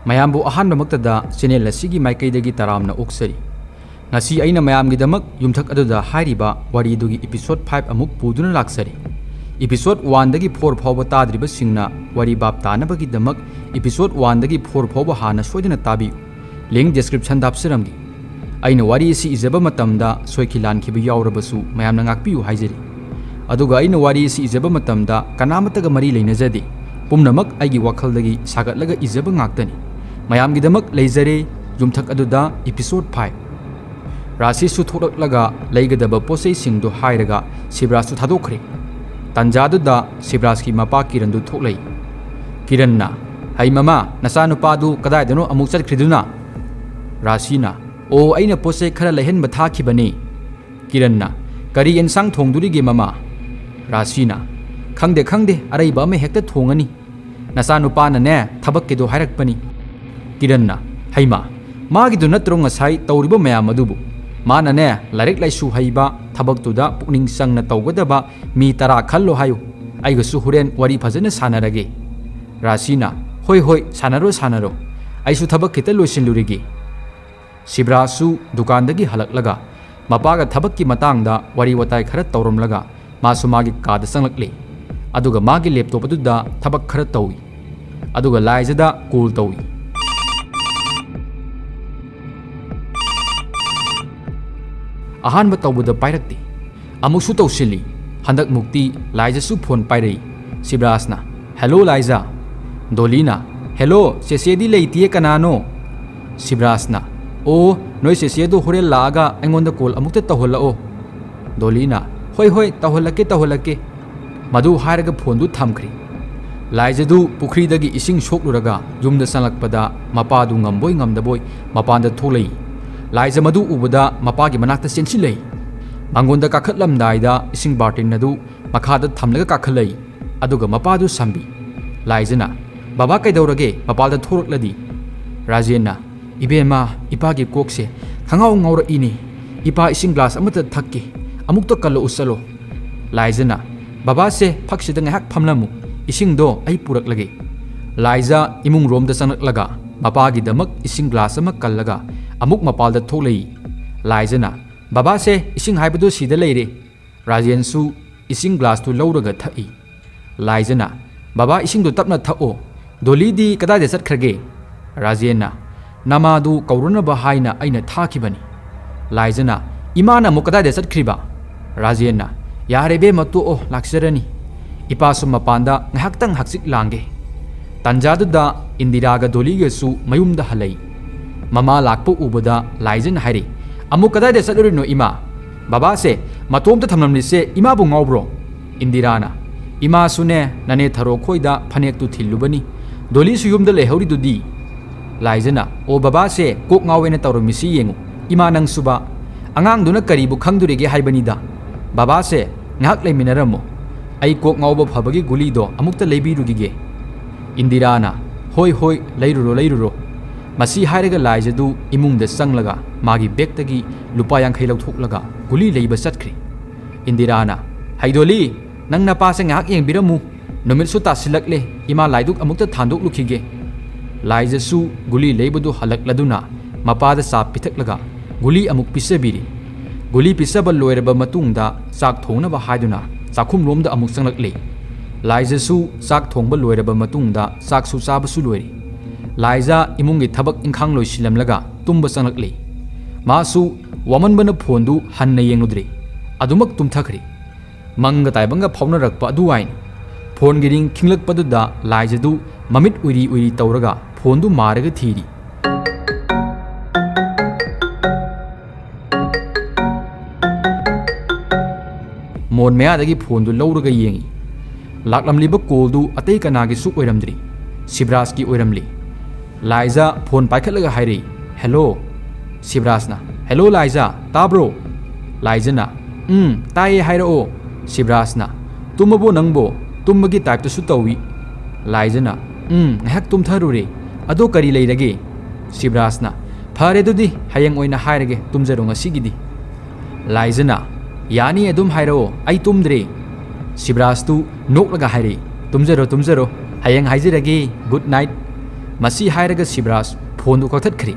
mayambu ahanbamaktada channel asigi maikaidagi taramna oksari ngasi aina mayamgidamak yumthak aduda hairiba waridugi episode 5 amuk puduna laksari episode 1 dagi 4 phawba tadriba singna wari bab tanabagi damak episode 1 dagi 4 phawba hana soidina tabi link description dapsiramgi aina wari si izaba matamda soikilan khibi yawrabasu mayamna ngakpiu haijari aduga aina wari si izaba matamda kanamataga mari leinajadi pumnamak aigi wakaldagi sagatlaga izaba ngaktani mayamgidamak leizare yumthak aduda episode 5 rasi su thoraklaga leigadaba posei singdu hairaga sibrasu thadokre tanjaduda sibras ki mapa kirandu thoklei kiranna hai mama nasa nupadu kadaidano amuk chatkriduna rasina o aina posei khara lehen batha khibani kiranna kari ensang thongdurige mama rasina khangde araiba me hekta thongani nasa nupana ne thabak kedo hairakpani kiranna haima magidu natro ngasai tawriba mayam adubu mana ne larik laisu haiba thabaktuda pukning sangna tawgadaba mi tara khallo hayu aigasu huren wari phajana sanarage rasina hoi sanaro aisu thabak kita loisinlurige sibrasu dukandagi halaklaga mapaga thabak ki matangda wari watai khara tawromlaga masu magi kada sanglakle aduga magi laptop aduda thabak khara tawi aduga laijada cool tawi ahanba tawbuda pairakti amuksu tawsili handak mukti laijasu phone pairai sibrasna hello laija dolina hello sesedi leitie kanano sibrasna o noi sesedu hore laga aingonda call amukta tawhollao dolina hoi tawhollake madu hairaga phone du thamkhri laijadu pukhri dagi ising sokluraga yumda sanglakpada mapadu ngamboi ngamdaboi mapanda tholei laija madu ubada mapagi manakta sensilei mangonda kakhatlamdaida ising bartin nadu makhada thamlaga kakhalei aduga mapadu sambi laijana baba kaidorage mapalda thorakladi rajena ibema ipagi kokse khangau ngaura ini ipa ising glass amata thakki amukta kallo usalo laijana baba se phaksida ngahak phamlamu ising do ai puraklage laija imung romda sanaklaga mapagi damak ising glass ama kallaga amuk mapalda tholei laijana baba se ising haibadu sida leire rajensu ising glass tu lawraga thai laijana baba ising du tapna thao doli di kada de satkhage rajena namadu kauruna ba haina aina thakibani laijana imana mukada de satkriba rajena yarebe matu o laksarani ipasu mapanda ngahaktang haksik lange tanjadu da indiraga doliga su mayumda halai mama lakpu ubada laijen hairi amuk kadai de sadurino ima baba se matomta thamlamni se ima bu ngawbro indirana ima sune nane tharo khoida phanek tu thillubani doli su yumda lehori dudi laijena o baba se kok ngawena tawromisi yengu ima nang suba angang duna karibu khangdurege haibani da baba se ngak leiminaramo ai kok ngawba phabagi guli do amukta leibirugige indirana hoi leiruro masi hairaga laijadu imungda sanglaga magi bektagi lupa yankhai lauthoklaga guli leiba satkhri indirana haidoli nang napa se ngak yengbiramu numit su tasilakle ima laiduk amukta thandok lukhige laijasu guli leibadu halakladuna mapada sa pithaklaga guli amuk pisabiri guli pisaba loiraba matungda chak thongna ba haiduna chakhum romda amuk sanglakle laijasu chak thongba loiraba matungda chak su chabasu loiri laija imungi thabak inkhang loisilamlaga tumba sanglakle masu wamanbana phondu hanna yengudre adumak tumthakri manga taibanga phaunarakpa aduwain phone giring khinglakpaduda laijadu mamit uiri tawraga phone du maraga thiri mon mayadagi phone du lawraga yengi laklamliba call du atei kanagi su oiramdri sibras ki oiramli laija phone paikhatlaga hairi hello sibrasna hello laija tabro laijana taye hairao sibrasna tumabo nangbo tummagi type to su tawi laijana ngahak tumtharure ado kari leirage sibrasna phare dudi hayang oina hairage tumjaro ngasigidi laijana yani adum hairao ai tumdre sibras tu noklaga hairi tumjaro hayang haijirage good night ꯃꯁꯤ ꯍꯥꯏꯔꯒ ꯁꯤꯕ꯭ꯔꯥꯁ ꯐꯣꯟꯗꯨ ꯀꯛꯊꯠꯈ꯭ꯔꯤ꯫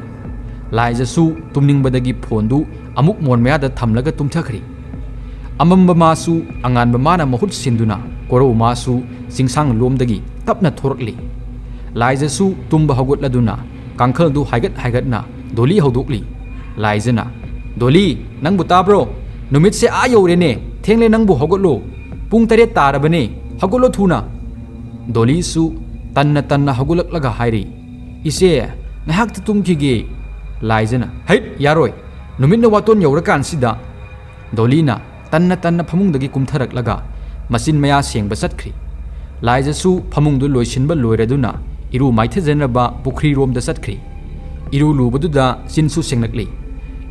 ꯂꯥꯏꯖꯁꯨ ꯇꯨꯝꯅꯤꯡꯕꯗꯒꯤ ꯐꯣꯟꯗꯨ ꯑꯃꯨꯛ ꯃꯣꯟ ꯃꯌꯥꯗ ꯊꯝꯂꯒ ꯇꯨꯝꯊꯈ꯭ꯔꯤ꯫ ꯑꯃꯝꯕ ꯃꯥꯁꯨ ꯑꯉꯥꯟꯕ ꯃꯥꯅ ꯃꯍꯨꯠ ꯁꯤꯟꯗꯨꯅ ꯀꯣꯔꯧ ꯃꯥꯁꯨ ꯆꯤꯡꯁꯥꯡ ꯂꯣꯝꯗꯒꯤ ꯇꯞꯅ ꯊꯣꯔꯛꯂꯤ꯫ ꯂꯥꯏꯖꯁꯨ ꯇꯨꯝꯕ ꯍꯧꯒꯠꯂꯗꯨꯅ ꯀꯥꯡꯈꯜꯗꯨ ꯍꯥꯏꯒꯠꯅ ꯗꯣꯂꯤ ꯍꯧꯗꯣꯛꯂꯤ꯫ ꯂꯥꯏꯖꯅ "ꯗꯣꯂꯤ, ꯅꯪꯕꯨ ꯇꯥꯕ꯭ꯔꯣ? ꯅꯨꯃꯤꯠꯁꯦ ꯌꯧꯔꯦꯅꯦ, ꯊꯦꯡꯂꯦ, ꯅꯪꯕꯨ ꯍꯧꯒꯠꯂꯣ, ꯄꯨꯡ 7 ꯇꯥꯔꯕꯅꯦ, ꯍꯧꯒꯠꯂꯣ ꯊꯨꯅ." ꯗꯣꯂꯤꯁꯨ ꯇꯟꯅ ꯍꯧꯒꯠꯂꯛꯂꯒ ꯍꯥꯏꯔꯤ, "ꯏꯆꯦ, ꯉꯥꯏꯍꯥꯛꯇ ꯇꯨꯝꯈꯤꯒꯦ." ꯂꯥꯏꯖꯅ "ꯍꯩꯠ, ꯌꯥꯔꯣꯏ, ꯅꯨꯃꯤꯠꯅ ꯋꯥꯇꯣꯟ ꯌꯧꯔꯀꯥꯟꯁꯤꯗ." ꯗꯣꯂꯤꯅ ꯇꯟꯅ ꯐꯃꯨꯡꯗꯒꯤ ꯀꯨꯝꯊꯔꯛꯂꯒ ꯃꯆꯤꯟ ꯃꯌꯥ ꯁꯦꯡꯕ ꯆꯠꯈ꯭ri꯫ ꯂꯥꯏꯖꯁꯨ ꯐꯃꯨꯡꯗꯨ ꯂꯣꯏꯁꯤꯟꯕ ꯂꯣꯏꯔꯗꯨꯅ ꯏꯔꯨ ꯃꯥꯏꯊꯖꯅꯕ ꯄꯨꯈ꯭ꯔꯤꯔꯣꯝꯗ ꯆꯠꯈ꯭ri꯫ ꯏꯔꯨ ꯂꯨꯕꯗꯨꯗ ꯆꯤꯟꯁꯨ ꯁꯦꯡꯂꯛꯂꯤ꯫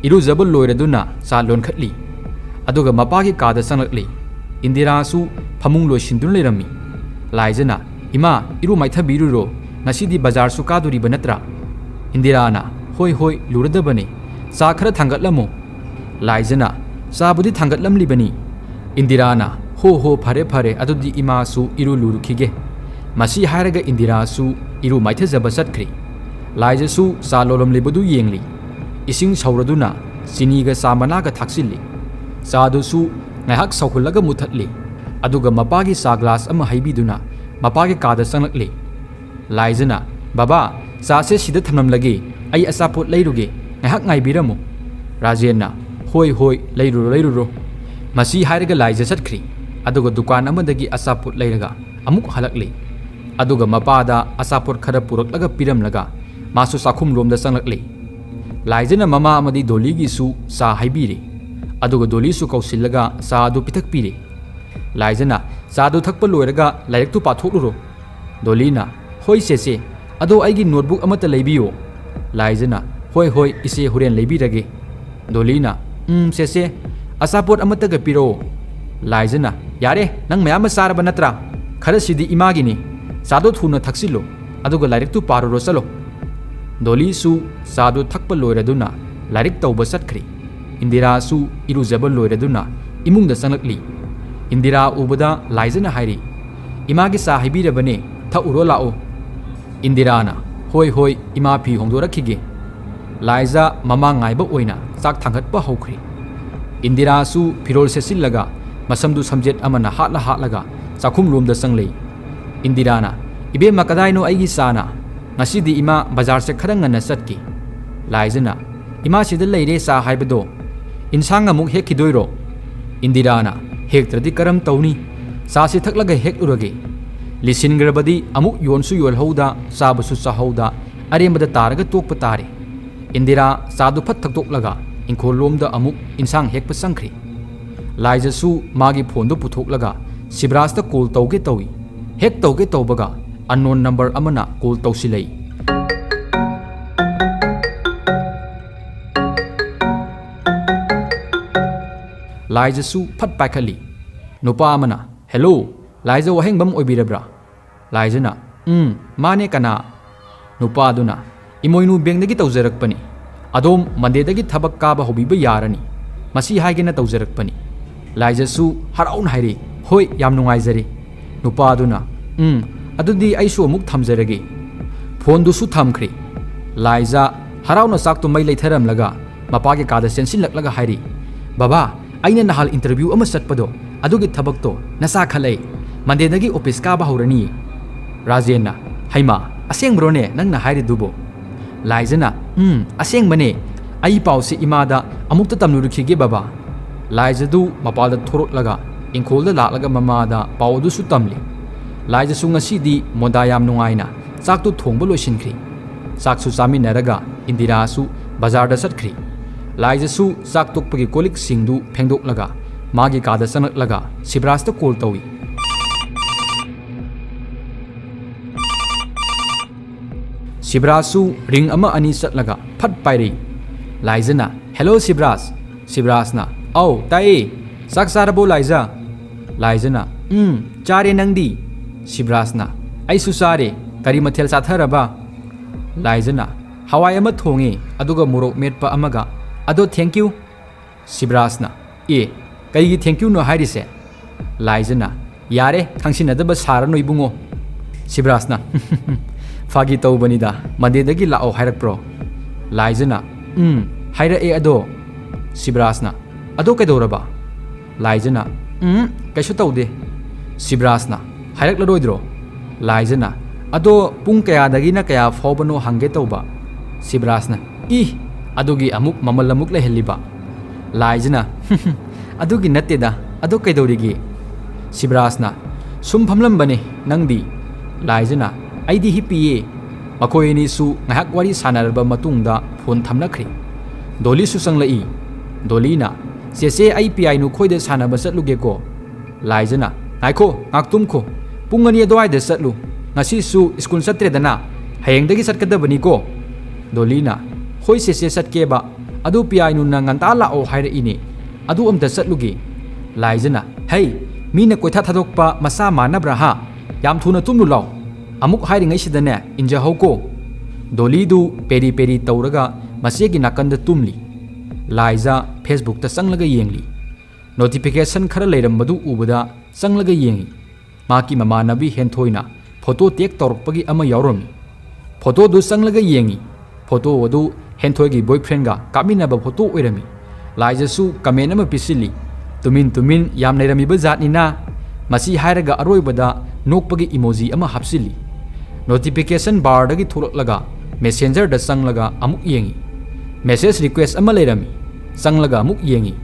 ꯏꯔꯨꯖꯕ ꯂꯣꯏꯔꯗꯨꯅ ꯆꯥ ꯂꯣꯟꯈꯠꯂꯤ꯫ ꯑꯗꯨꯒ ꯃꯄꯥꯒꯤ ꯀꯥꯗ ꯆꯪꯂꯛꯂꯤ꯫ ꯏꯟꯗꯤꯔꯥꯁꯨ ꯐꯃꯨꯡ ꯂꯣꯏꯁꯤꯟꯗꯨꯅ ꯂꯩꯔꯝꯃꯤ꯫ ꯂꯥꯏꯖꯅ "ꯏꯃꯥ, ꯏꯔꯨ ꯃꯥꯏꯊꯕꯤꯔꯨꯔꯣ, ꯉꯁꯤꯗꯤ ꯕꯖꯥꯔꯁꯨ ꯀꯥꯗꯣꯔꯤꯕ ꯅꯠꯇ꯭ꯔꯥ?" ꯏꯟꯗꯤꯔꯥꯅ "ꯍꯣꯏ, ꯂꯨꯔꯗꯕꯅꯦ, ꯆꯥ ꯈꯔ ꯊꯥꯡꯒꯠꯂꯝꯃꯣ." ꯂꯥꯏꯖꯅ "ꯆꯥꯕꯨꯗꯤ ꯊꯥꯡꯒꯠꯂꯝꯂꯤꯕꯅꯤ." ꯏꯟꯗꯤꯔꯥꯅ "ꯍꯣ, ꯐꯔꯦ, ꯑꯗꯨꯗꯤ ꯏꯃꯥꯁꯨ ꯏꯔꯨ ꯂꯨꯔꯨꯈꯤꯒꯦ." ꯃꯁꯤ ꯍꯥꯏꯔꯒ ꯏꯟꯗꯤꯔꯥꯁꯨ ꯏꯔꯨ ꯃꯥꯏꯊꯖꯕ ꯆꯠꯈ꯭ri꯫ ꯂꯥꯏꯖꯁꯨ ꯆꯥ ꯂꯣꯜꯂꯝꯂꯤꯕꯗꯨ ꯌꯦꯡꯂꯤ꯫ ꯏꯁꯤꯡ ꯁꯧꯔꯗꯨꯅ ꯆꯤꯅꯤꯒ ꯆꯥ ꯃꯅꯥꯒ ꯊꯥꯛꯆꯤꯜꯂꯤ꯫ ꯆꯥꯗꯨꯁꯨ ꯉꯥꯏꯍꯥꯛ ꯁꯧꯍꯜꯂꯒ ꯃꯨꯊꯠꯂꯤ꯫ ꯑꯗꯨꯒ ꯃꯄꯥꯒꯤ ꯆꯥ ꯒ꯭ꯂꯥꯁ ꯑꯃ ꯍꯩꯕꯤꯗꯨꯅ ꯃꯄꯥꯒꯤ ꯀꯥꯗ ꯆꯪꯂꯛꯂꯤ꯫ ꯂꯥꯏꯖꯅ "ꯕꯕꯥ, ꯆꯥꯁꯦ ꯁꯤꯗ ꯊꯝꯂꯝꯂꯒꯦ, ꯑꯩ ꯑꯆꯥꯄꯣꯠ ꯂꯩꯔꯨꯒꯦ, ꯉꯥꯏꯍꯥꯛ ꯉꯥꯏꯕꯤꯔꯝꯃꯨ." ꯔꯥꯖꯦꯟꯅ "ꯍꯣꯏ, ꯂꯩꯔꯨꯔꯣ." ꯃꯁꯤ ꯍꯥꯏꯔꯒ ꯂꯥꯏꯖ ꯆꯠꯈ꯭ri꯫ ꯑꯗꯨꯒ ꯗꯨꯀꯥꯟ ꯑꯃꯗꯒꯤ ꯑꯆꯥꯄꯣꯠ ꯂꯩꯔꯒ ꯑꯃꯨꯛ ꯍꯜꯂꯛꯂꯤ꯫ ꯑꯗꯨꯒ ꯃꯄꯥꯗ ꯑꯆꯥꯄꯣꯠ ꯈꯔ ꯄꯨꯔꯛꯂꯒ ꯄꯤꯔꯝꯂꯒ ꯃꯥꯁꯨ ꯆꯥꯛꯈꯨꯝꯂꯣꯝꯗ ꯆꯪꯂꯛꯂꯤ꯫ ꯂꯥꯏꯖꯅ ꯃꯃꯥ ꯑꯃꯗꯤ ꯗꯣꯂꯤꯒꯤꯁꯨ ꯆꯥ ꯍꯩꯕꯤꯔꯤ꯫ ꯑꯗꯨꯒ ꯗꯣꯂꯤꯁꯨ ꯀꯧꯁꯤꯜꯂꯒ ꯆꯥ ꯑꯗꯨ ꯄꯤꯊꯛꯄꯤꯔꯤ꯫ ꯂꯥꯏꯖꯅ "ꯆꯥꯗꯨ ꯊꯛꯄ ꯂꯣꯏꯔꯒ ꯂꯥꯏꯔꯤꯛꯇꯨ ꯄꯥꯊꯣꯛꯂꯨꯔꯣ." ꯗꯣꯂꯤꯅ "ꯍꯣꯏ ꯆꯦꯆꯦ, ꯑꯗꯣ ꯑꯩꯒꯤ ꯅꯣꯠꯕꯨꯛ ꯑꯃꯠꯇ ꯂꯩꯕꯤꯌꯣ." ꯂꯥꯏꯖꯅ "ꯍꯣꯏ, ꯏꯆꯦ ꯍꯣꯔꯦꯟ ꯂꯩꯕꯤꯔꯒꯦ." ꯗꯣꯂꯤꯅ "ꯆꯦꯆꯦ, ꯑꯆꯥꯄꯣꯠ ꯑꯃꯠꯇꯒ ꯄꯤꯔꯛꯑꯣ." ꯂꯥꯏꯖꯅ "ꯌꯥꯔꯦ, ꯅꯪ ꯃꯌꯥꯝ ꯑꯃ ꯆꯥꯔꯕ ꯅꯠꯇ꯭ꯔꯥ? ꯈꯔꯁꯤꯗꯤ ꯏꯃꯥꯒꯤꯅꯤ, ꯆꯥꯗꯣ ꯊꯨꯅ ꯊꯛꯆꯤꯜꯂꯣ, ꯑꯗꯨꯒ ꯂꯥꯏꯔꯤꯛꯇꯨ ꯄꯥꯔꯨꯔꯣ, ꯆꯠꯂꯣ." ꯗꯣꯂꯤꯁꯨ ꯆꯥꯗꯨ ꯊꯛꯄ ꯂꯣꯏꯔꯗꯨꯅ ꯂꯥꯏꯔꯤꯛ ꯇꯧꯕ ꯆꯠꯈ꯭ri꯫ ꯏꯟꯗꯤꯔꯥꯁꯨ ꯏꯔꯨꯖꯕ ꯂꯣꯏꯔꯗꯨꯅ ꯏꯃꯨꯡꯗ ꯆꯪꯂꯛꯂꯤ꯫ ꯏꯟꯗꯤꯔꯥ ꯎꯕꯗ ꯂꯥꯏꯖꯅ ꯍꯥꯏꯔꯤ, "ꯏꯃꯥꯒꯤ ꯆꯥ ꯍꯩꯕꯤꯔꯕꯅꯦ, ꯊꯛꯎꯔꯣ ꯂꯥꯛꯑꯣ." ꯏꯟꯗꯤꯔꯥꯅ "ꯍꯣꯏ, ꯏꯃꯥ ꯐꯤ ꯍꯣꯡꯗꯣꯔꯛꯈꯤꯒꯦ." ꯂꯥꯏꯖ ꯃꯃꯥ ꯉꯥꯏꯕ ꯑꯣꯏꯅ ꯆꯥꯛ ꯊꯥꯡꯒꯠꯄ ꯍꯧꯈ꯭ri꯫ ꯏꯟꯗꯤꯔꯥꯁꯨ ꯐꯤꯔꯣꯜ ꯁꯦꯠꯆꯤꯜꯂꯒ ꯃꯁꯝꯗꯨ ꯁꯝꯖꯦꯠ ꯑꯃꯅ ꯍꯥꯠꯂꯒ ꯆꯥꯛꯈꯨꯝꯂꯣꯝꯗ ꯆꯪꯂꯩ꯫ ꯏꯟꯗꯤꯔꯥꯅ "ꯏꯕꯦꯝꯃ, ꯀꯗꯥꯏꯅꯣ ꯑꯩꯒꯤ ꯆꯥꯅ? ꯉꯁꯤꯗꯤ ꯏꯃꯥ ꯕꯖꯥꯔꯁꯦ ꯈꯔ ꯉꯟꯅ ꯆꯠꯈꯤ." ꯂꯥꯏꯖꯅ "ꯏꯃꯥ ꯁꯤꯗ ꯂꯩꯔꯦ ꯆꯥ ꯍꯥꯏꯕꯗꯣ, ꯏꯟꯁꯥꯡ ꯑꯃꯨꯛ ꯍꯦꯛꯈꯤꯗꯣꯏꯔꯣ?" ꯏꯟꯗꯤꯔꯥꯅ "ꯍꯦꯛꯇ꯭ꯔꯗꯤ ꯀꯔꯝ ꯇꯧꯅꯤ? ꯆꯥꯁꯤ ꯊꯛꯂꯒ ꯍꯦꯛꯂꯨꯔꯒꯦ. ꯂꯤꯁꯤꯟꯈ꯭ꯔꯕꯗꯤ ꯑꯃꯨꯛ ꯌꯣꯟꯁꯨ ꯌꯣꯜꯍꯧꯗ, ꯆꯥꯕꯁꯨ ꯆꯥꯍꯧꯗ, ꯑꯔꯦꯝꯕꯗ ꯇꯥꯔꯒ ꯇꯣꯛꯄ ꯇꯥꯔꯦ." ꯏꯟꯗꯤꯔꯥ ꯆꯥꯗꯨ ꯐꯠ ꯊꯛꯇꯣꯛꯂꯒ ꯏꯪꯈꯣꯜꯂꯣꯝꯗ ꯑꯃꯨꯛ ꯏꯟꯁꯥꯡ ꯍꯦꯛꯄ ꯆꯪꯈ꯭ri꯫ ꯂꯥꯏꯖꯁꯨ ꯃꯥꯒꯤ ꯐꯣꯟꯗꯨ ꯄꯨꯊꯣꯛꯂꯒ ꯁꯤꯕ꯭ꯔꯥꯁꯇ ꯀꯣꯜ ꯇꯧꯒꯦ ꯇꯧꯏ꯫ ꯍꯦꯛ ꯇꯧꯒꯦ ꯇꯧꯕꯒ ꯑꯟꯅꯣꯟ ꯅꯝꯕꯔ ꯑꯃꯅ ꯀꯣꯜ ꯇꯧꯁꯤꯜꯂꯛꯏ꯫ ꯂꯥꯏꯖꯁꯨ ꯐꯠ ꯄꯥꯏꯈꯠꯂꯤ꯫ ꯅꯨꯄꯥ ꯑꯃꯅ "ꯍꯦꯜꯂꯣ, ꯂꯥꯏꯖ ꯋꯥꯍꯦꯡꯕꯝ ꯑꯣꯏꯕꯤꯔꯕ꯭ꯔꯥ?" ꯂꯥꯏꯖꯅ "ꯃꯥꯅꯦ, ꯀꯅꯥ?" ꯅꯨꯄꯥꯗꯨꯅ "ꯏꯃꯣꯏꯅꯨ ꯕꯦꯡꯛꯗꯒꯤ ꯇꯧꯖꯔꯛꯄꯅꯤ. ꯑꯗꯣꯝ ꯃꯟꯗꯦꯗꯒꯤ ꯊꯕꯛ ꯀꯥꯕ ꯍꯧꯕꯤꯕ ꯌꯥꯔꯅꯤ. ꯃꯁꯤ ꯍꯥꯏꯒꯦꯅ ꯇꯧꯖꯔꯛꯄꯅꯤ." ꯂꯥꯏꯖꯁꯨ ꯍꯔꯥꯎꯅ ꯍꯥꯏꯔꯤ, "ꯍꯣꯏ, ꯌꯥꯝ ꯅꯨꯡꯉꯥꯏꯖꯔꯦ." ꯅꯨꯄꯥꯗꯨꯅ "ꯑꯗꯨꯗꯤ ꯑꯩꯁꯨ ꯑꯃꯨꯛ ꯊꯝꯖꯔꯒꯦ." ꯐꯣꯟꯗꯨꯁꯨ ꯊꯝꯈ꯭ri꯫ ꯂꯥꯏꯖ ꯍꯔꯥꯎꯅ ꯆꯥꯛꯇꯨ ꯃꯩ ꯂꯩꯊꯔꯝꯂꯒ ꯃꯄꯥꯒꯤ ꯀꯥꯗ ꯆꯦꯟꯁꯤꯜꯂꯛꯂꯒ ꯍꯥꯏꯔꯤ, "ꯕꯕꯥ, ꯑꯩꯅ ꯅꯍꯥꯟ ꯏꯟꯇꯔꯚ꯭ꯌꯨ ꯑꯃ ꯆꯠꯄꯗꯣ, ꯑꯗꯨꯒꯤ ꯊꯕꯛꯇꯣ ꯅꯆꯥ ꯈꯜꯂꯛꯏ. ꯃꯟꯗꯦꯗꯒꯤ ꯑꯣꯐꯤꯁ ꯀꯥꯕ ꯍꯧꯔꯅꯤꯌꯦ." ꯔꯥꯖꯦꯟꯅ "ꯍꯩꯃꯥ, ꯑꯁꯦꯡꯕ꯭ꯔꯣꯅꯦ ꯅꯪꯅ ꯍꯥꯏꯔꯤꯗꯨꯕꯣ?" ꯂꯥꯏꯖꯅ "ꯑꯁꯦꯡꯕꯅꯦ. ꯑꯩ ꯄꯥꯎꯁꯦ ꯏꯃꯥꯗ ꯑꯃꯨꯛꯇ ꯇꯝꯂꯨꯔꯈꯤꯒꯦ ꯕꯕꯥ." ꯂꯥꯏꯖꯗꯨ ꯃꯄꯥꯜꯗ ꯊꯣꯔꯛꯂꯒ ꯏꯪꯈꯣꯜꯗ ꯂꯥꯛꯂꯒ ꯃꯃꯥꯗ ꯄꯥꯎ ꯑꯗꯨꯁꯨ ꯇꯝꯂꯤ꯫ ꯂꯥꯏꯖꯁꯨ ꯉꯁꯤꯗꯤ ꯃꯣꯟꯗꯥ ꯌꯥꯝ ꯅꯨꯡꯉꯥꯏꯅ ꯆꯥꯛꯇꯨ ꯊꯣꯡꯕ ꯂꯣꯏꯁꯤꯟꯈ꯭ri꯫ ꯆꯥꯛꯁꯨ ꯆꯥꯃꯤꯟꯅꯔꯒ ꯏꯟꯗꯤꯔꯥꯁꯨ ꯕꯖꯥꯔꯗ ꯆꯠꯈ꯭ri꯫ ꯂꯥꯏꯖꯁꯨ ꯆꯥꯛ ꯇꯣꯛꯄꯒꯤ ꯀꯣꯜꯂꯤꯛꯁꯤꯡꯗꯨ ꯐꯦꯡꯗꯣꯛꯂꯒ ꯃꯥꯒꯤ ꯀꯥꯗ ꯆꯪꯂꯛꯂꯒ ꯁꯤꯕ꯭ꯔꯥꯁꯇ ꯀꯣꯜ ꯇꯧꯏ꯫ ꯁꯤꯕ꯭ꯔꯥꯁꯁꯨ ꯔꯤꯡ ꯑꯃ ꯑꯅꯤ ꯆꯠꯂꯒ ꯐꯠ ꯄꯥꯏꯔꯛꯏ꯫ ꯂꯥꯏꯖꯅ "ꯍꯦꯜꯂꯣ ꯁꯤꯕ꯭ꯔꯥꯁ." ꯁꯤꯕ꯭ꯔꯥꯁꯅ "ꯑꯧ, ꯇꯥꯏꯌꯦ. ꯆꯥꯛ ꯆꯥꯔꯕꯣ ꯂꯥꯏꯖ?" ꯂꯥꯏꯖꯅ "ꯆꯥꯔꯦ, ꯅꯪꯗꯤ?" ꯁꯤꯕ꯭ꯔꯥꯁꯅ "ꯑꯩꯁꯨ ꯆꯥꯔꯦ. ꯀꯔꯤ ꯃꯊꯦꯜ ꯆꯥꯊꯔꯕ?" ꯂꯥꯏꯖꯅ "ꯍꯋꯥꯏ ꯑꯃ ꯊꯣꯡꯉꯦ, ꯑꯗꯨꯒ ꯃꯣꯔꯣꯛ ꯃꯦꯠꯄ ꯑꯃꯒ. ꯑꯗꯣ ꯊꯦꯡꯀ꯭ꯌꯨ." ꯁꯤꯕ꯭ꯔꯥꯁꯅ "ꯀꯩꯒꯤ ꯊꯦꯡꯀ꯭ꯌꯨꯅꯣ ꯍꯥꯏꯔꯤꯁꯦ?" ꯂꯥꯏꯖꯅ "ꯌꯥꯔꯦ, ꯈꯪꯁꯤꯟꯅꯗꯕ ꯁꯥꯔꯅꯨ ꯏꯕꯨꯡꯉꯣ." ꯁꯤꯕ꯭ꯔꯥꯁꯅ ꯐꯥꯒꯤ ꯇꯧꯕꯅꯤꯗ ꯃꯟꯗꯦꯗꯒꯤ ꯂꯥꯛꯑꯣ ꯍꯥꯏꯔꯛꯄ꯭ꯔꯣ ꯂꯥꯏꯖꯅ ꯍꯥꯏꯔꯛꯑꯦ ꯑꯗꯣ ꯁꯤꯕ꯭ꯔꯥꯁꯅ ꯑꯗꯣ ꯀꯩꯗꯧꯔꯕ ꯂꯥꯏꯖꯅ ꯀꯩꯁꯨ ꯇꯧꯗꯦ ꯁꯤꯕ꯭ꯔꯥꯁꯅ ꯍꯥꯏꯔꯛꯂꯔꯣꯏꯗ꯭ꯔꯣ ꯂꯥꯏꯖꯅ ꯑꯗꯣ ꯄꯨꯡ ꯀꯌꯥꯗꯒꯤꯅ ꯀꯌꯥ ꯐꯥꯎꯕꯅꯣ ꯍꯪꯒꯦ ꯇꯧꯕ ꯁꯤꯕ꯭ꯔꯥꯁꯅ ꯑꯗꯨꯒꯤ ꯑꯃꯨꯛ ꯃꯃꯜ ꯑꯃꯨꯛ ꯂꯩꯍꯜꯂꯤꯕ ꯂꯥꯏꯖꯅ ꯑꯗꯨꯒꯤ ꯅꯠꯇꯦꯗ ꯑꯗꯣ ꯀꯩꯗꯧꯔꯤꯒꯦ ꯁꯤꯕ꯭ꯔꯥꯁꯅ ꯁꯨꯝ ꯐꯝꯂꯝꯕꯅꯦ ꯅꯪꯗꯤ ꯂꯥꯏꯖꯅ ꯑꯩꯗꯤ ꯍꯤꯞꯄꯤꯌꯦ ꯃꯈꯣꯏ ꯑꯅꯤꯁꯨ ꯉꯥꯏꯍꯥꯛ ꯋꯥꯔꯤ ꯁꯥꯟꯅꯔꯕ ꯃꯇꯨꯡꯗ ꯐꯣꯟ ꯊꯝꯅꯈ꯭ꯔꯦ ꯗꯣꯂꯤꯁꯨ ꯆꯪꯂꯛꯏ ꯗꯣꯂꯤꯅ ꯆꯦꯆꯦ ꯑꯩ ꯄꯤꯌꯥꯏꯅꯨ ꯈꯣꯏꯗ ꯁꯥꯟꯅꯕ ꯆꯠꯂꯨꯒꯦꯀꯣ ꯂꯥꯏꯖꯅ ꯉꯥꯏꯈꯣ ꯉꯥꯛ ꯇꯨꯝꯈꯣ ꯄꯨꯡ 2 ꯑꯗꯨꯋꯥꯏꯗ ꯆꯠꯂꯨ ꯉꯁꯤꯁꯨ ꯁ꯭ꯀꯨꯜ ꯆꯠꯇ꯭ꯔꯦꯗꯅ ꯍꯌꯦꯡꯗꯒꯤ ꯆꯠꯀꯗꯕꯅꯤꯀꯣ ꯗꯣꯂꯤꯅ ꯍꯣꯏ ꯆꯦꯆꯦ ꯆꯠꯀꯦꯕ ꯑꯗꯨ ꯄꯤꯌꯥꯏꯅꯨꯅ ꯉꯟꯇꯥ ꯂꯥꯛꯑꯣ ꯍꯥꯏꯔꯛꯏꯅꯦ ꯑꯗꯨ ꯑꯝꯇ ꯆꯠꯂꯨꯒꯦ ꯂꯥꯏꯖꯅ ꯍꯩ ꯃꯤꯅ ꯀꯣꯏꯊꯥ ꯊꯥꯗꯣꯛꯄ ꯃꯁꯥ ꯃꯥꯟꯅꯕ꯭ꯔꯥ ꯍꯥ ꯌꯥꯝ ꯊꯨꯅ ꯇꯨꯝꯂꯨ ꯂꯥꯎ ꯑꯃꯨꯛ ꯍꯥꯏꯔꯤꯉꯩꯁꯤꯗꯅꯦ ꯏꯟꯖꯍꯧꯀꯣ ꯗꯣꯂꯤꯗꯨ ꯄꯦꯔꯤ ꯄꯦꯔꯤ ꯇꯧꯔꯒ ꯃꯆꯦꯒꯤ ꯅꯥꯀꯟꯗ ꯇꯨꯝꯂꯤ ꯂꯥꯏꯖ ꯐꯦꯁꯕꯨꯛꯇ ꯆꯪꯂꯒ ꯌꯦꯡꯂꯤ ꯅꯣꯇꯤꯐꯤꯀꯦꯁꯟ ꯈꯔ ꯂꯩꯔꯝꯕꯗꯨ ꯎꯕꯗ ꯆꯪꯂꯒ ꯌꯦꯡꯉꯤ ꯃꯥꯒꯤ ꯃꯃꯥꯟꯅꯕꯤ ꯍꯦꯟꯊꯣꯏꯅ ꯐꯣꯇꯣ ꯇꯦꯛ ꯇꯧꯔꯛꯄꯒꯤ ꯑꯃ ꯌꯥꯎꯔꯝꯃꯤ ꯐꯣꯇꯣꯗꯨ ꯆꯪꯂꯒ ꯌꯦꯡꯉꯤ ꯐꯣꯇꯣ ꯑꯗꯨ ꯍꯦꯟꯊꯣꯏꯒꯤ ꯕꯣꯏꯐ꯭ꯔꯦꯟꯒ ꯀꯥꯞꯃꯤꯟꯅꯕ ꯐꯣꯇꯣ ꯑꯣꯏꯔꯝꯃꯤ ꯂꯥꯏꯖꯁꯨ ꯀꯃꯦꯟ ꯑꯃ ꯄꯤꯁꯤꯜꯂꯤ ꯇꯨꯃꯤꯟ ꯌꯥꯝ ꯂꯩꯔꯝꯃꯤꯕ ꯖꯥꯠꯅꯤꯅ ꯃꯁꯤ ꯍꯥꯏꯔꯒ ꯑꯔꯣꯏꯕꯗ ꯅꯣꯛꯄꯒꯤ ꯏꯃꯣꯖꯤ ꯑꯃ ꯍꯥꯞꯆꯤꯜꯂꯤ ꯅꯣꯇꯤꯐꯤꯀꯦꯁꯟ ꯕꯥꯔꯗꯒꯤ ꯊꯣꯛꯂꯛꯂꯒ ꯃꯦꯁꯦꯟꯖꯔꯗ ꯆꯪꯂꯒ ꯑꯃꯨꯛ ꯌꯦꯡꯉꯤ ꯃꯦꯁꯦꯖ ꯔꯤꯀ꯭ꯋꯦꯁ ꯑꯃ ꯂꯩꯔꯝꯃꯤ ꯆꯪꯂꯒ ꯑꯃꯨꯛ ꯌꯦꯡꯉꯤ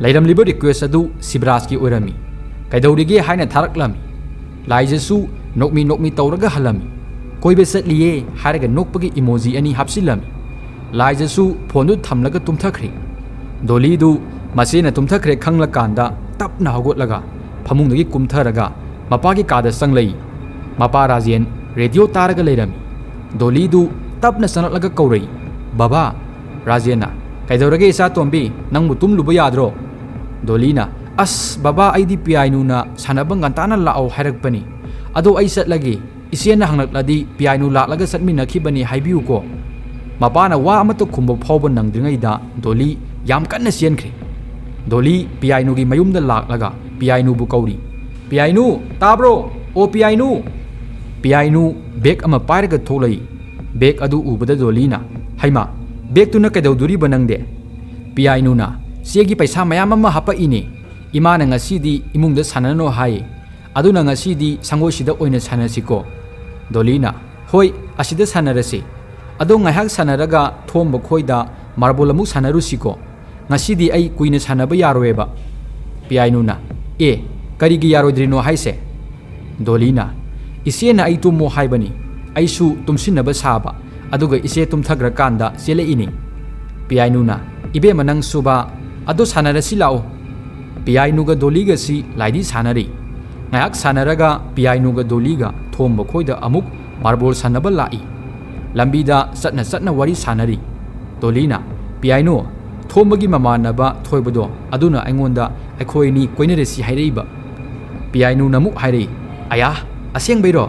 ꯂꯩꯔꯝꯂꯤꯕ ꯔꯤꯀ꯭ꯋꯦꯁ ꯑꯗꯨ ꯁꯤꯕ꯭ꯔꯥꯁꯀꯤ ꯑꯣꯏꯔꯝꯃꯤ ꯀꯩꯗꯧꯔꯤꯒꯦ ꯍꯥꯏꯅ ꯊꯥꯔꯛꯂꯝꯃꯤ ꯂꯥꯏꯖꯁꯨ ꯅꯣꯛꯃꯤ ꯇꯧꯔꯒ ꯍꯜꯂꯝꯃꯤ ꯀꯣꯏꯕ ꯆꯠꯂꯤꯌꯦ ꯍꯥꯏꯔꯒ ꯅꯣꯛꯄꯒꯤ ꯏꯃꯣꯖꯤ ꯑꯅꯤ ꯍꯥꯞꯆꯤꯜꯂꯝꯃꯤ ꯂꯥꯏꯖꯁꯨ ꯐꯣꯟꯗꯨ ꯊꯝꯂꯒ ꯇꯨꯝꯊꯈ꯭ꯔꯦ ꯗꯣꯂꯤꯗꯨ ꯃꯆꯦꯅ ꯇꯨꯝꯊꯈ꯭ꯔꯦ ꯈꯪꯂꯀꯥꯟꯗ ꯇꯞꯅ ꯍꯧꯒꯠꯂꯒ ꯐꯃꯨꯡꯗꯒꯤ ꯀꯨꯝꯊꯔꯒ ꯃꯄꯥꯒꯤ ꯀꯥꯗ ꯆꯪꯂꯛꯏ ꯃꯄꯥ ꯔꯥꯖꯦꯟ ꯔꯦꯗꯤꯑꯣ ꯇꯥꯔꯒ ꯂꯩꯔꯝꯃꯤ ꯗꯣꯂꯤꯗꯨ ꯇꯞꯅ ꯆꯪꯂꯛꯂꯒ ꯀꯧꯔꯛꯏ ꯕꯕꯥ ꯔꯥꯖꯦꯟꯅ ꯀꯩꯗꯧꯔꯒꯦ ꯏꯆꯥꯇꯣꯝꯕꯤ ꯅꯪꯕꯨ ꯇꯨꯝꯂꯨꯕ ꯌꯥꯗ꯭ꯔꯣ ꯗꯣꯂꯤꯅ ꯑꯁ ꯕꯕꯥ ꯑꯩꯗꯤ ꯄꯤꯌꯥꯏꯅꯨꯅ ꯁꯥꯟꯅꯕ ꯉꯟꯇꯥꯅ ꯂꯥꯛꯑꯣ ꯍꯥꯏꯔꯛꯄꯅꯤ ꯑꯗꯣ ꯑꯩ ꯆꯠꯂꯒꯦ ꯏꯆꯦꯅ ꯍꯪꯂꯛꯂꯗꯤ ꯄꯤꯌꯥꯏꯅꯨ ꯂꯥꯛꯂꯒ ꯆꯠꯃꯤꯟꯅꯈꯤꯕꯅꯤ ꯍꯥꯏꯕꯤꯌꯨꯀꯣ ꯃꯄꯥꯅ ꯋꯥ ꯑꯃꯠꯇ ꯈꯨꯝꯕ ꯐꯥꯎꯕ ꯅꯪꯗ꯭ꯔꯤꯉꯩꯗ ꯗꯣꯂꯤ ꯌꯥꯝ ꯀꯟꯅ ꯆꯦꯟꯈ꯭ꯔꯦ ꯗꯣꯂꯤ ꯄꯤꯌꯥꯏꯅꯨꯒꯤ ꯃꯌꯨꯝꯗ ꯂꯥꯛꯂꯒ ꯄꯤꯌꯥꯏꯅꯨꯕꯨ ꯀꯧꯔꯤ ꯄꯤꯌꯥꯏꯅꯨ ꯇꯥꯕ꯭ꯔꯣ ꯑꯣ ꯄꯤꯌꯥꯏꯅꯨ ꯄꯤꯌꯥꯏꯅꯨ ꯕꯦꯒ ꯑꯃ ꯄꯥꯏꯔꯒ ꯊꯣꯛꯂꯛꯏ ꯕꯦꯒ ꯑꯗꯨ ꯎꯕꯗ ꯗꯣꯂꯤꯅ ꯍꯩꯃꯥ ꯕꯦꯒꯇꯨꯅ ꯀꯩꯗꯧꯗꯣꯔꯤꯕ ꯅꯪꯗꯦ ꯄꯤꯌꯥꯏꯅꯨꯅ ꯆꯦꯒꯤ ꯄꯩꯁꯥ ꯃꯌꯥꯝ ꯑꯃ ꯍꯥꯞꯄꯛꯏꯅꯦ ꯏꯃꯥꯅ ꯉꯁꯤꯗꯤ ꯏꯃꯨꯡꯗ ꯁꯥꯟꯅꯅꯣ ꯍꯥꯏꯌꯦ ꯑꯗꯨꯅ ꯉꯁꯤꯗꯤ ꯁꯪꯒꯣꯏꯁꯤꯗ ꯑꯣꯏꯅ ꯁꯥꯟꯅꯁꯤꯀꯣ ꯗꯣꯂꯤꯅ ꯍꯣꯏ ꯑꯁꯤꯗ ꯁꯥꯟꯅꯔꯁꯤ ꯑꯗꯣ ꯉꯥꯏꯍꯥꯛ ꯁꯥꯟꯅꯔꯒ ꯊꯣꯝꯕ ꯈꯣꯏꯗ ꯃꯥꯔꯕꯣꯜ ꯑꯃꯨꯛ ꯁꯥꯟꯅꯔꯨꯁꯤꯀꯣ ꯉꯁꯤꯗꯤ ꯑꯩ ꯀꯨꯏꯅ ꯁꯥꯟꯅꯕ ꯌꯥꯔꯣꯏꯕ ꯄꯤꯌꯥꯏꯅꯨꯅ ꯀꯔꯤꯒꯤ ꯌꯥꯔꯣꯏꯗ꯭ꯔꯤꯅꯣ ꯍꯥꯏꯁꯦ ꯗꯣꯂꯤꯅ ꯏꯆꯦꯅ ꯑꯩ ꯇꯨꯝꯃꯣ ꯍꯥꯏꯕꯅꯤ ꯑꯩꯁꯨ ꯇꯨꯝꯁꯤꯟꯅꯕ ꯁꯥꯕ ꯑꯗꯨꯒ ꯏꯆꯦ ꯇꯨꯝꯊꯈ꯭ꯔꯀꯥꯟꯗ ꯆꯦꯜꯂꯛꯏꯅꯤ ꯄꯤꯌꯥꯏꯅꯨꯅ ꯏꯕꯦꯝꯃ ꯅꯪ ꯁꯨꯕ ꯑꯗꯣ ꯁꯥꯟꯅꯔꯁꯤ ꯂꯥꯛꯑꯣ ꯄꯤꯌꯥꯏꯅꯨꯒ ꯗꯣꯂꯤꯒꯁꯤ ꯂꯥꯏꯗꯤ ꯁꯥꯟꯅꯔꯤ ꯉꯥꯏꯍꯥꯛ ꯁꯥꯟꯅꯔꯒ ꯄꯤꯌꯥꯏꯅꯨꯒ ꯗꯣꯂꯤꯒ ꯊꯣꯝꯕ ꯈꯣꯏꯗ ꯑꯃꯨꯛ ꯃꯥꯔꯕꯣꯜ ꯁꯥꯟꯅꯕ ꯂꯥꯛꯏ ꯂꯝꯕꯤꯗ ꯆꯠꯅ ꯋꯥꯔꯤ ꯁꯥꯟꯅꯔꯤ ꯗꯣꯂꯤꯅ ꯄꯤꯌꯥꯏꯅꯨ ꯊꯣꯝꯕꯒꯤ ꯃꯃꯥꯟꯅꯕ ꯊꯣꯏꯕꯗꯣ ꯑꯗꯨꯅ ꯑꯩꯉꯣꯟꯗ ꯑꯩꯈꯣꯏꯅꯤ ꯀꯣꯏꯅꯔꯁꯤ ꯍꯥꯏꯔꯛꯏꯕ ꯄꯤꯌꯥꯏꯅꯨꯅ ꯑꯃꯨꯛ ꯍꯥꯏꯔꯛꯏ ꯑꯌꯥ ꯑꯁꯦꯡꯕꯩꯔꯣ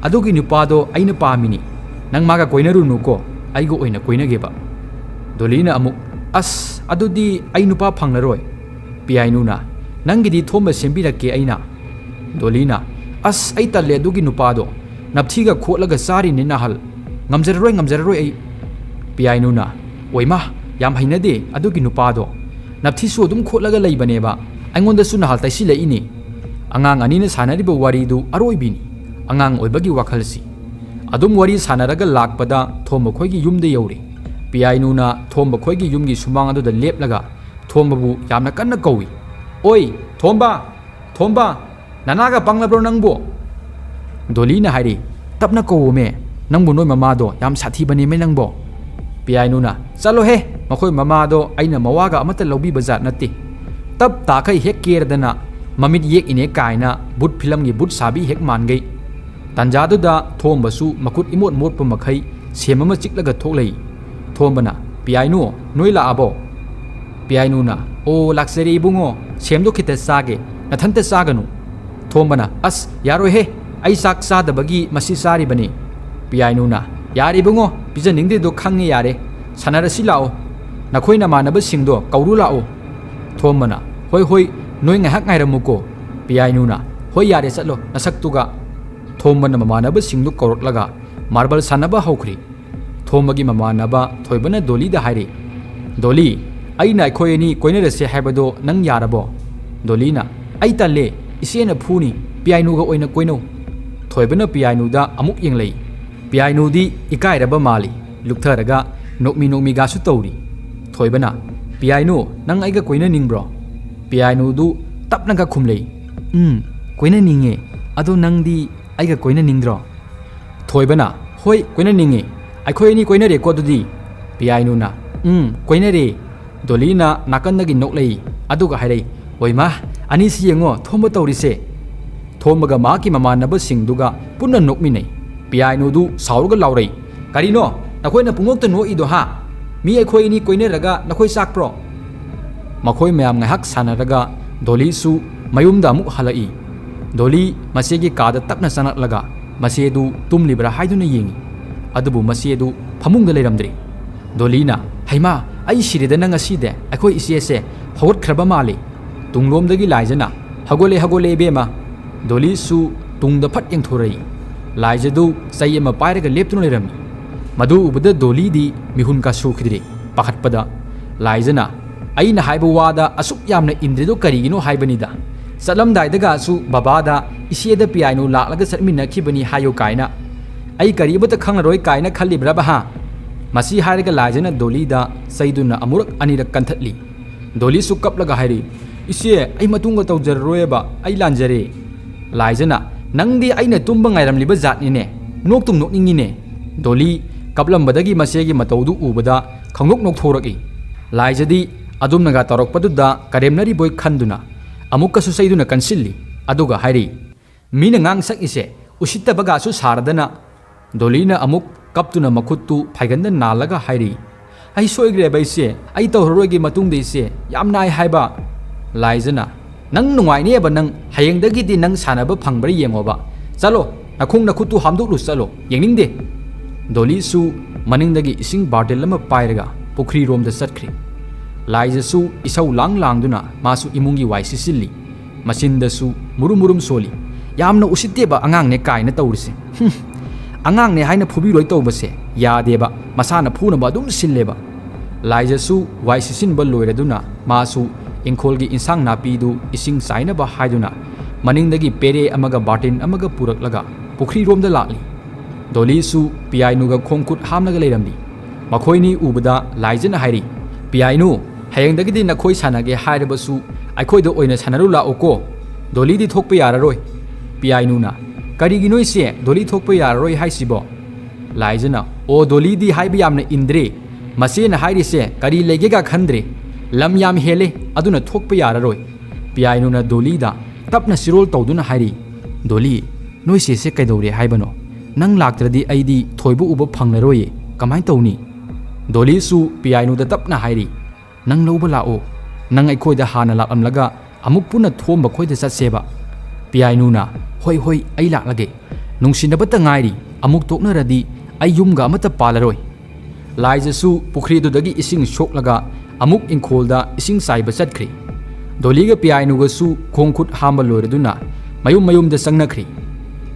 ꯑꯗꯨꯒꯤ ꯅꯨꯄꯥꯗꯣ ꯑꯩꯅ ꯄꯥꯝꯃꯤꯅꯤ ꯅꯪ ꯃꯥꯒ ꯀꯣꯏꯅꯔꯨꯅꯨꯀꯣ ꯑꯩꯒ ꯑꯣꯏꯅ ꯀꯣꯏꯅꯒꯦꯕ ꯗꯣꯂꯤꯅ ꯑꯃꯨꯛ ꯑꯁ ꯑꯗꯨꯗꯤ ꯑꯩ ꯅꯨꯄꯥ ꯐꯪꯂꯔꯣꯏ ꯄꯤꯌꯥꯏꯅꯨꯅ ꯅꯪꯒꯤꯗꯤ ꯊꯣꯝꯕ ꯁꯦꯝꯕꯤꯔꯛꯀꯦ ꯑꯩꯅ ꯗꯣꯂꯤꯅ ꯑꯁ ꯑꯩ ꯇꯜꯂꯦ ꯑꯗꯨꯒꯤ ꯅꯨꯄꯥꯗꯣ ꯅꯞꯊꯤꯒ ꯈꯣꯠꯂꯒ ꯆꯥꯔꯤꯅꯤ ꯅꯥꯍꯜ ꯉꯝꯖꯔꯔꯣꯏ ꯑꯩ ꯄꯤꯌꯥꯏꯅꯨꯅ ꯑꯣꯏꯃꯥ ꯌꯥꯝ ꯍꯩꯅꯗꯦ ꯑꯗꯨꯒꯤ ꯅꯨꯄꯥꯗꯣ ꯅꯞꯊꯤꯁꯨ ꯑꯗꯨꯝ ꯈꯣꯠꯂꯒ ꯂꯩꯕꯅꯦꯕ ꯑꯩꯉꯣꯟꯗꯁꯨ ꯅꯥꯍꯜ ꯇꯩꯁꯤꯜꯂꯛꯏꯅꯤ ꯑꯉꯥꯡ ꯑꯅꯤꯅ ꯁꯥꯟꯅꯔꯤꯕ ꯋꯥꯔꯤꯗꯨ ꯑꯔꯣꯏꯕꯤꯅꯤ ꯑꯉꯥꯡ ꯑꯣꯏꯕꯒꯤ ꯋꯥꯈꯜꯁꯤ ꯑꯗꯨꯝ ꯋꯥꯔꯤ ꯁꯥꯟꯅꯔꯒ ꯂꯥꯛꯄꯗ ꯊꯣꯝꯕ ꯈꯣꯏꯒꯤ ꯌꯨꯝꯗ ꯌꯧꯔꯦ ꯄꯤꯌꯥꯏꯅꯨꯅ ꯊꯣꯝꯕ ꯈꯣꯏꯒꯤ ꯌꯨꯝꯒꯤ ꯁꯨꯃꯥꯡ ꯑꯗꯨꯗ ꯂꯦꯞꯂꯒ ꯊꯣꯝꯕꯕꯨ ꯌꯥꯝꯅ ꯀꯟꯅ ꯀꯧꯏ ꯑꯣꯏ ꯊꯣꯝꯕ ꯅꯅꯥꯒ ꯄꯪꯂꯕ꯭ꯔꯣ ꯅꯪꯕꯨ ꯗꯣꯂꯤꯅ ꯍꯥꯏꯔꯤ ꯇꯞꯅ ꯀꯧꯋꯣꯃꯦ ꯅꯪꯕꯨ ꯅꯣꯏ ꯃꯃꯥꯗꯣ ꯌꯥꯝ ꯁꯥꯊꯤꯕꯅꯦꯃꯦ ꯅꯪꯕꯣ ꯄꯤꯌꯥꯏꯅꯨꯅ ꯆꯠꯂꯣꯍꯦ ꯃꯈꯣꯏ ꯃꯃꯥꯗꯣ ꯑꯩꯅ ꯃꯋꯥꯒ ꯑꯃꯠꯇ ꯂꯧꯕꯤꯕ ꯖꯥꯠ ꯅꯠꯇꯦ ꯇꯞ ꯇꯥꯈꯩ ꯍꯦꯛ ꯀꯦꯔꯗꯅ ꯃꯃꯤꯠ ꯌꯦꯛꯏꯅꯦ ꯀꯥꯏꯅ ꯕꯨꯠ ꯐꯤꯂꯝꯒꯤ ꯕꯨꯠ ꯁꯥꯕꯤ ꯍꯦꯛ ꯃꯥꯟꯒꯩ ꯇꯥꯟꯖꯥꯗꯨꯗ ꯊꯣꯝꯕꯁꯨ ꯃꯈꯨꯠ ꯏꯃꯣꯠ ꯃꯣꯠꯄ ꯃꯈꯩ ꯁꯦꯝ ꯑꯃ ꯆꯤꯛꯂꯒ ꯊꯣꯛꯂꯛꯏ ꯊꯣꯝꯕꯅ ꯄꯤꯌꯥꯏꯅꯨ ꯅꯣꯏ ꯂꯥꯛꯑꯕꯣ ꯄꯤꯌꯥꯏꯅꯨꯅ ꯑꯣ ꯂꯥꯛꯆꯔꯦ ꯏꯕꯨꯡꯉꯣ ꯁꯦꯝꯗꯣ ꯈꯤꯇ ꯆꯥꯒꯦ ꯅꯊꯟꯇ ꯆꯥꯒꯅꯨ ꯊꯣꯝꯕꯅ ꯑꯁ ꯌꯥꯔꯣꯏꯍꯦ ꯑꯩ ꯆꯥꯛ ꯆꯥꯗꯕꯒꯤ ꯃꯁꯤ ꯆꯥꯔꯤꯕꯅꯤ ꯄꯤꯌꯥꯏꯅꯨꯅ ꯌꯥꯔꯦ ꯏꯕꯨꯡꯉꯣ ꯄꯤꯖꯅꯤꯡꯗꯦꯗꯣ ꯈꯪꯉꯦ ꯌꯥꯔꯦ ꯁꯥꯟꯅꯔꯁꯤ ꯂꯥꯛꯑꯣ ꯅꯈꯣꯏ ꯅꯃꯥꯟꯅꯕꯁꯤꯡꯗꯣ ꯀꯧꯔꯨ ꯂꯥꯛꯑꯣ ꯊꯣꯝꯕꯅ ꯍꯣꯏ ꯅꯣꯏ ꯉꯥꯏꯍꯥꯛ ꯉꯥꯏꯔꯝꯃꯨꯀꯣ ꯄꯤꯌꯥꯏꯅꯨꯅ ꯍꯣꯏ ꯌꯥꯔꯦ ꯆꯠꯂꯣ ꯅꯁꯛꯇꯨꯒ ꯊꯣꯝꯕꯅ ꯃꯃꯥꯟꯅꯕꯁꯤꯡꯗꯨ ꯀꯧꯔꯛꯂꯒ मार्बल सानबा हौख्री थोमगी ममानबा थोइबना दोलीदा हाइरे दोली अइना अखोयनी कोइनरसे हाइबदो नंग यारबो दोलीना अइ तल्ले इसेना फूनी पियाइनुगा ओइना कोइनो थोइबना पियाइनुदा अमुक यंगलई पियाइनुदी इकाइरबा माली लुक्थरगा नोकमी नोकमीगासु तौरी थोइबना पियाइनु नंग आइगा कोइना निंग्ब्रो पियाइनुदु तपनगा खुमलई कोइना निंगे अदो नंगदी आइगा कोइना निंग्द्रो थोइबना होय कोइना निंगे अखोयनी कोइना रे कोदुदी पियाइनुना कोइना रे दोलीना नाकनगी नोकलई अदुगा हाइरई ओइमा अनिसि यंगो थोंबा तौरिसे थोंबगा माकी ममानबसिंगदुगा पुन्ना नोकमिनै पियाइनुदु साउरगा लाउरई करिनो नखोइना पुंगोक्ता नोइदो हा मी अखोयनी कोइनरगा नखोय साकप्रो मखोय मयाम ngahak sanaraga दोली सु मयुमदा अमुक हलई दोली मसेगी कादा तपना सनकलगा मसेदु तुमलिब्रा हाइदुना येंगी अदुबु मसेदु फमुंगदा लेरमद्री दोलीना हैमा आई सिरिदना ngaside अखोय इसेसे हौगतख्रबा माले तुंगलोमदगी लाइजना हगोले बेमा दोली सु तुंगदा फट यंगथोरई लाइजदु सैयमा पाइरगा लेप्तुना लेरमी मधु उबदा दोलीदी मिहुनका सुखिद्रे पाखतपदा लाइजना अइना हाइबा वादा असुक यामना इंद्रिदो करिगिनो हाइबनिदा चलमदाइदगासु बाबादा इसेदा पियाइनु लाक्लगा चटमिनखिबनी हायो कायना अइ करिबता खंगरोय कायना खल्लिब्राबा हा मसी हाइरगा लाइजना दोलीदा सैदुना अमुरक अनिरक कंथतली दोलीसु कपलगा हाइरी इसे अइ मतुंगा तौजररोयबा अइ लांजरे लाइजना नंगदी अइना तुम्बा ngairamliba जातनिने नोक्तुम नोकनिंगिने दोली कपलंबदगी मसेगी मतौदु उबदा खंगोक नोकथोरकी लाइजदी अदुमनगा तौरकपदुदा करेमनरी बोय खंदुना अमुक्कसु सैदुना कंसिल्ली अदुगा हाइरी मीना ngang सकइसे उसित्तबगासु सारदना दोलीना अमुक कपतुना मखुत्तु फाइगंदा नालगा हाइरी अइ सोइग्रेबा इसे अइ तौररोयगी मतुंगदे इसे यामनाय हाइबा लाइजना नंग नुंगाइनेबा नंग हयेंगदगिदी नंग सानबा फंगब्रा येंगोबा चलो नखुंग नखुत्तु हामदुकलु चलो येंगनिंगदे दोलीसु मनिंगदगी इसिंग बार्टेल अमा पाइरगा पुखरी रोमदा चटख्री लाइजसु इसौ लांगदुना मासु इमुंगी वाइसिसिल्ली मसिंदसु मुरुम सोली यामना उसित्तेबा अंगांगने कायना तौरिसे अंगांगने हाइना फुबिरोय तौबसे यादेबा मसाना फुनबा अदुम सिल्लेबा लाइजसु वाइसिसिनबा लोइरदुना मासु इंखोलगी इंसांग नापीदु इसिंग साइनबा हाइदुना मनिंगदगी पेरे अमगा बार्टिन अमगा पुरकलगा पुखरी रोमदा लाक्ली दोलीसु पियाइनुगा खोंखुट हामनगा लेरमली मखोइनी उबदा लाइजना हाइरी पियाइनु हयेंगदगिदी नखोय सानागे हाइरबसु अखोयदो ओइना सानारु लाओको दोलीदी थोकपा याररोय पियाइनुना करिगिनो इसे दोली थोकपा याररोय हाइसिबो लाइजना ओ दोलीदी हाइबा यामना इंद्रे मसेना हाइरिसे करि लेगेगा खंद्रे लम याम हेले अदुना थोकपा याररोय पियाइनुना दोलीदा तपना सिरोल तौदुना हाइरी दोली नोय सेसे कैदौरे हाइबनो नंग लाक्त्रदी अइदी थोइबु उबा फंगनरोये कमाय तौनी दोलीसु पियाइनुदा तपना हाइरी नंग लौबा लाओ नंग अखोयदा हाना लाकमलगा अमुक पुना थोमबा खोयदा चटसेबा पियाइनुना होय होय अइ लाक्लगे नुंसिनबता ngairi अमुक तोकनरदी अइ युमगा अमता पालरोय लाइजसु पुखरीदुदगी इसिंग सोक्लगा अमुक इंखोलदा इसिंग साइबा चटख्री दोलीगा पियाइनुगसु खोंखुट हामबा लोइरदुना मयुमदा संगनख्री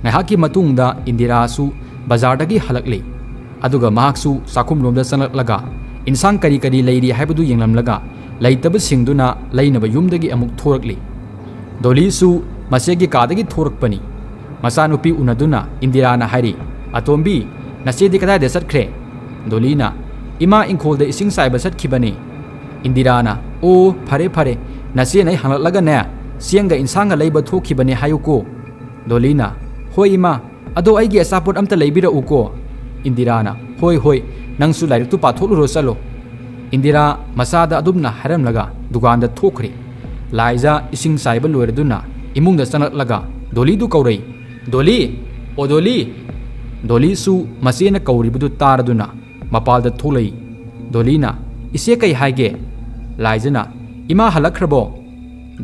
ngahaki matungda indirasu bazardagi halakle aduga mahaksu sakhumlomda sanlaklaga insang kari kari leiri haibadu yenglamlaga leitaba singduna leinaba yumdagi amuk thorakli dolisu masegi kadagi thorakpani masanupi unaduna indirana hairi atombi nasedi kada de satkre dolina ima ingkholda ising saiba satkibani indirana o phare nase nai hanglaklaga na sianga insanga leiba thokibani hayuko dolina होय इमा अदो आइगे असापोट अमता लेबिरा उको इंदिराना होय नंगसु lyric तु पाथोलुरो चलो इंदिरा मसादा अदुमना हरम लगा दुकान दा थोखरे लाइजा इसिंग साइबा लोइरदुना इमुंग दा चनक लगा दोली दु कौरई दोली ओ दोली सु मसेना कौरिबदु तारदुना मपाल दा थोलई दोलीना इसे कई हाइगे लाइजना इमा हलखरबो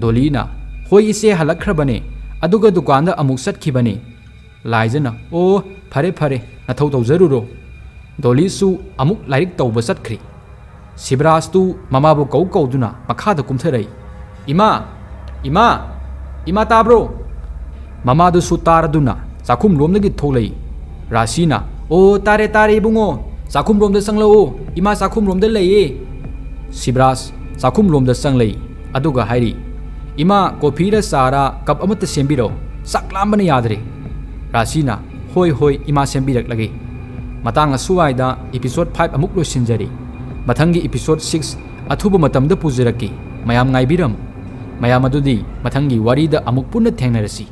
दोलीना होय इसे हलखरबने अदुगा दुकान दा अमुक सटखिबने लाइजना ओ फरे नथौ तौजरुरो दोलीसु अमुक लाइरिक तौबा चटख्री सिब्रास्तु ममाबु कौदुना मखादा कुमथरई इमा ताब्रो ममादुसु तारदुना चाखुम लोमदगी थोलई राशिना ꯑꯣ ꯇꯥꯔꯦ ꯇꯥꯔꯦ ꯏꯕꯨꯡꯉꯣ ꯆꯥꯛꯈꯨꯝꯔꯣꯝꯗ ꯆꯪꯂꯛꯎ ꯏꯃꯥ ꯆꯥꯛꯈꯨꯝꯔꯣꯝꯗ ꯂꯩꯌꯦ ꯁꯤꯕ꯭ꯔꯥꯖ ꯆꯥꯛꯈꯨꯝꯔꯣꯝꯗ ꯆꯪꯂꯛꯏ ꯑꯗꯨꯒ ꯍꯥꯏꯔꯤ ꯏꯃꯥ ꯀꯣꯐꯤꯔ ꯆꯥꯔ ꯀꯞ ꯑꯃꯠꯇ ꯁꯦꯝꯕꯤꯔꯛꯑꯣ ꯆꯥꯛ ꯂꯥꯝꯕꯅ ꯌꯥꯗ꯭ꯔꯦ ꯔꯥꯁꯤꯅ ꯍꯣꯏ ꯍꯣꯏ ꯏꯃꯥ ꯁꯦꯝꯕꯤꯔꯛꯂꯒꯦ ꯃꯇꯥꯡ ꯑꯁꯨꯋꯥꯏꯗ ꯏꯄꯤꯁꯣꯠ 5 ꯑꯃꯨꯛ ꯂꯣꯏꯁꯤꯟꯖꯔꯤ ꯃꯊꯪꯒꯤ ꯏꯄꯤꯁꯣꯠ 6 ꯑꯊꯨꯕ ꯃꯇꯝꯗ ꯄꯨꯖꯔꯛꯀꯦ ꯃꯌꯥꯝ ꯉꯥꯏꯕꯤꯔꯝꯃꯨ ꯃꯌꯥꯝ ꯑꯗꯨꯗꯤ ꯃꯊꯪꯒꯤ ꯋꯥꯔꯤꯗ ꯑꯃꯨꯛ ꯄꯨꯟꯅ ꯊꯦꯡꯅꯔꯁꯤ